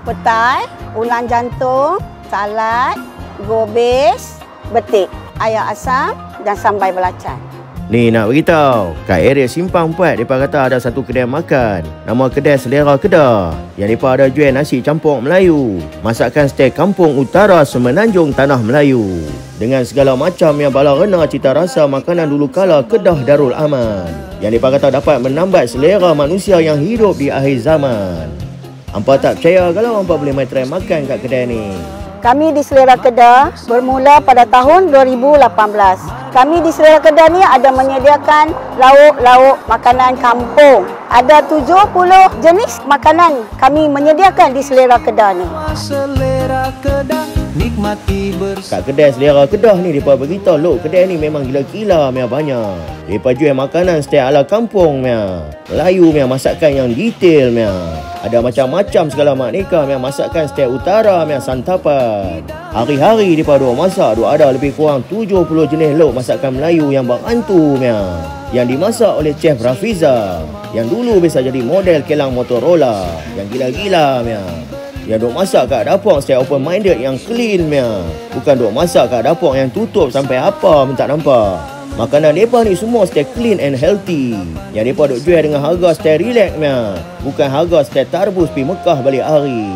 petai, ulang jantung, salad, gobis, betik, ayam asam dan sambal belacan. Ni nak beritahu, kat area Simpang 4 mereka kata ada satu kedai makan, nama kedai Selera Kedah, yang mereka ada jual nasi campur Melayu, masakan stel kampung utara Semenanjung Tanah Melayu, dengan segala macam yang bala rena cita rasa makanan dulu kala Kedah Darul Aman, yang mereka kata dapat menambat selera manusia yang hidup di akhir zaman. Hampa tak percaya kalau hampa boleh mai try makan kat kedai ni. Kami di Selera Kedah bermula pada tahun 2018. Kami di Selera Kedah ni ada menyediakan lauk-lauk makanan kampung. Ada 70 jenis makanan kami menyediakan di Selera Kedah ni. Selera Kedah nikmati bersama. Kat kedai Selera Kedah ni mereka beritahu lok kedai ni memang gila-gila punya banyak. Mereka jual makanan setiap ala kampung punya. Melayu punya masakan yang detail punya. Ada macam-macam segala makneka punya masakan setiap utara punya santapan. Hari-hari mereka duk masak, duk ada lebih kurang 70 jenis lok masakan Melayu yang berantu punya, yang dimasak oleh Chef Rafiza, yang dulu biasa jadi model kelang Motorola, yang gila-gila punya. Yang duk masak kat dapur setiap open minded yang clean punya. Bukan duk masak kat dapur yang tutup sampai apa pun tak nampak. Makanan mereka ni semua stay clean and healthy. Yang mereka duk jual dengan harga stay relax punya. Bukan harga stay tarbus pergi Mekah balik hari.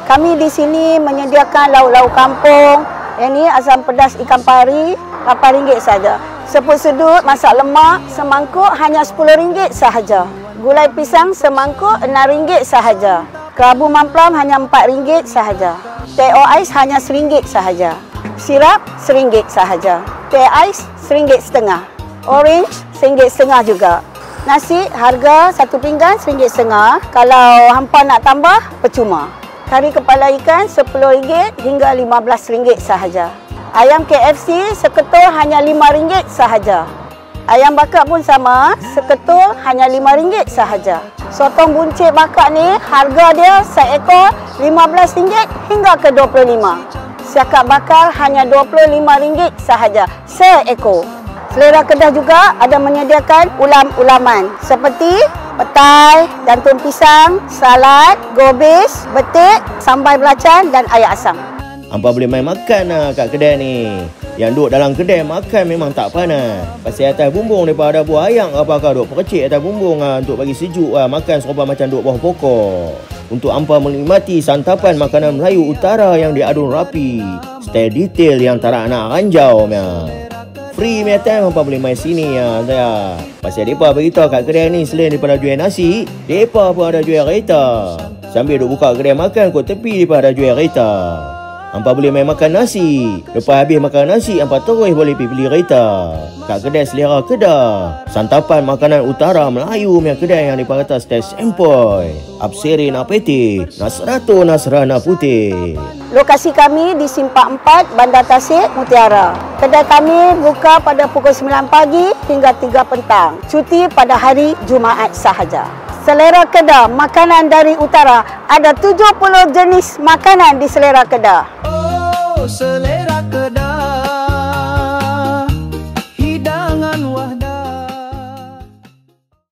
Kami di sini menyediakan lauk-lauk kampung. Yang ni asam pedas ikan pari, RM8 saja. Seput sedut masak lemak semangkuk hanya RM10 sahaja. Gulai pisang semangkuk RM6 sahaja. Kerabu mamplam hanya RM4 sahaja. Teh ais hanya RM1 sahaja. Sirap RM1 sahaja. Teh ais RM1.5. Orange RM1.5 juga. Nasi harga satu pinggan RM1.5. Kalau hampa nak tambah, percuma. Kari kepala ikan RM10 hingga RM15 sahaja. Ayam KFC seketul hanya RM5 sahaja. Ayam bakar pun sama, seketul hanya RM5 sahaja. Sotong buncit bakar ni harga dia seekor RM15 hingga ke RM25. Siakap bakar hanya RM25 sahaja seekor. Selera Kedah juga ada menyediakan ulam-ulaman seperti petai, jantung pisang, salad, gobis, betik, sambal belacan dan ayam asam. Hampa boleh main makan lah kat kedai ni. Yang duduk dalam kedai makan memang tak panas. Pasal atas bumbung mereka ada buah ayam apakah duduk percik atas bumbung lah, untuk bagi sejuk lah. Makan serupa macam duduk bawah pokok. Untuk hampa menikmati santapan makanan Melayu utara yang diadun rapi. Style detail yang tak nak ranjau punya. Free punya time hampa boleh main sini lah saya. Pasal mereka beritahu kat kedai ni selain daripada jual nasi, mereka pun ada jual raita. Sambil duk buka kedai makan kot tepi mereka ada jual raita. Hampa boleh main makan nasi. Lepas habis makan nasi, hampa terus boleh pergi beli raita. Kat kedai Selera Kedah. Santapan makanan utara Melayu punya kedai yang mereka kata stay sempoi. Apsiri nak peti, nasrato nasrana putih. Lokasi kami di Simpang 4, Bandar Tasik, Mutiara. Kedai kami buka pada pukul 9 pagi hingga 3 petang. Cuti pada hari Jumaat sahaja. Selera Kedah, makanan dari utara. Ada 70 jenis makanan di Selera Kedah. Oh,